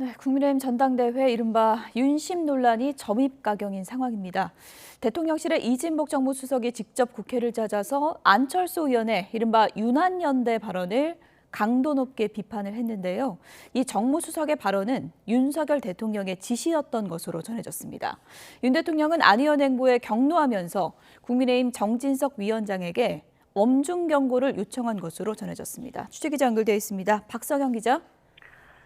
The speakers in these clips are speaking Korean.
네, 국민의힘 전당대회 이른바 윤심 논란이 점입가경인 상황입니다. 대통령실의 이진복 정무수석이 직접 국회를 찾아서 안철수 의원의 이른바 윤한연대 발언을 강도 높게 비판을 했는데요. 이 정무수석의 발언은 윤석열 대통령의 지시였던 것으로 전해졌습니다. 윤 대통령은 안 의원 행보에 격노하면서 국민의힘 정진석 위원장에게 엄중 경고를 요청한 것으로 전해졌습니다. 취재기자 연결되어 있습니다. 박서경 기자.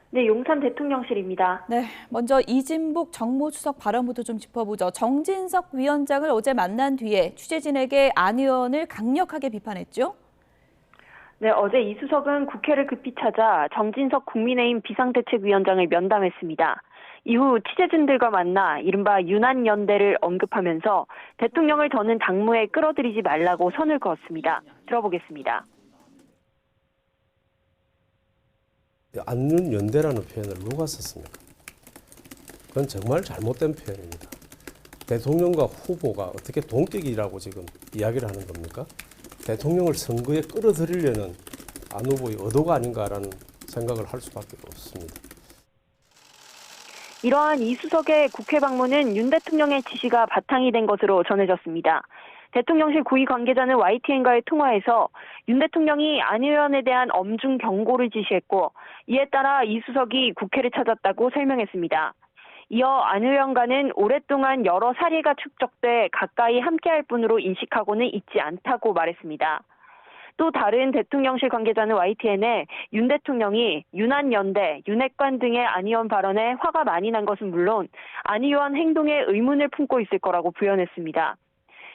네, 용산 대통령실입니다. 네, 먼저 이진복 정무수석 발언부터 좀 짚어보죠. 정진석 위원장을 어제 만난 뒤에 취재진에게 안 의원을 강력하게 비판했죠? 네, 어제 이 수석은 국회를 급히 찾아 정진석 국민의힘 비상대책위원장을 면담했습니다. 이후 취재진들과 만나 이른바 윤한연대를 언급하면서 대통령을 더는 당무에 끌어들이지 말라고 선을 그었습니다. 들어보겠습니다. 안윤연대라는 표현을 누가 썼습니까? 그건 정말 잘못된 표현입니다. 대통령과 후보가 어떻게 동격이라고 지금 이야기를 하는 겁니까? 대통령을 선거에 끌어들이려는 안 후보의 의도가 아닌가라는 생각을 할 수밖에 없습니다. 이러한 이 수석의 국회 방문은 윤 대통령의 지시가 바탕이 된 것으로 전해졌습니다. 대통령실 고위 관계자는 YTN과의 통화에서 윤 대통령이 안 의원에 대한 엄중 경고를 지시했고 이에 따라 이 수석이 국회를 찾았다고 설명했습니다. 이어 안 의원과는 오랫동안 여러 사례가 축적돼 가까이 함께할 분으로 인식하고는 있지 않다고 말했습니다. 또 다른 대통령실 관계자는 YTN에 윤 대통령이 윤한연대, 윤핵관 등의 안 의원 발언에 화가 많이 난 것은 물론 안 의원 행동에 의문을 품고 있을 거라고 부연했습니다.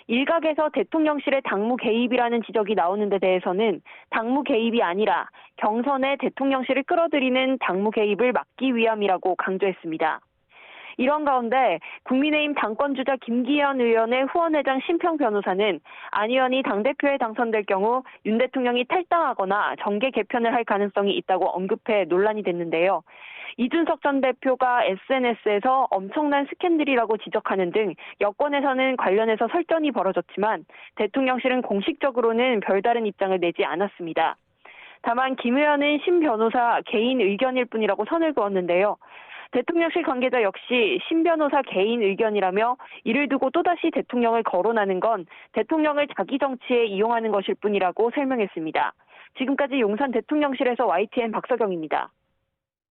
일각에서 대통령실의 당무 개입이라는 지적이 나오는 데 대해서는 당무 개입이 아니라 경선에 대통령실을 끌어들이는 당무 개입을 막기 위함이라고 강조했습니다. 이런 가운데 국민의힘 당권주자 김기현 의원의 후원회장 심평 변호사는 안 의원이 당대표에 당선될 경우 윤 대통령이 탈당하거나 정계 개편을 할 가능성이 있다고 언급해 논란이 됐는데요. 이준석 전 대표가 SNS에서 엄청난 스캔들이라고 지적하는 등 여권에서는 관련해서 설전이 벌어졌지만 대통령실은 공식적으로는 별다른 입장을 내지 않았습니다. 다만 김 의원은 심 변호사 개인 의견일 뿐이라고 선을 그었는데요. 대통령실 관계자 역시 심 변호사 개인 의견이라며 이를 두고 또다시 대통령을 거론하는 건 대통령을 자기 정치에 이용하는 것일 뿐이라고 설명했습니다. 지금까지 용산 대통령실에서 YTN 박서경입니다.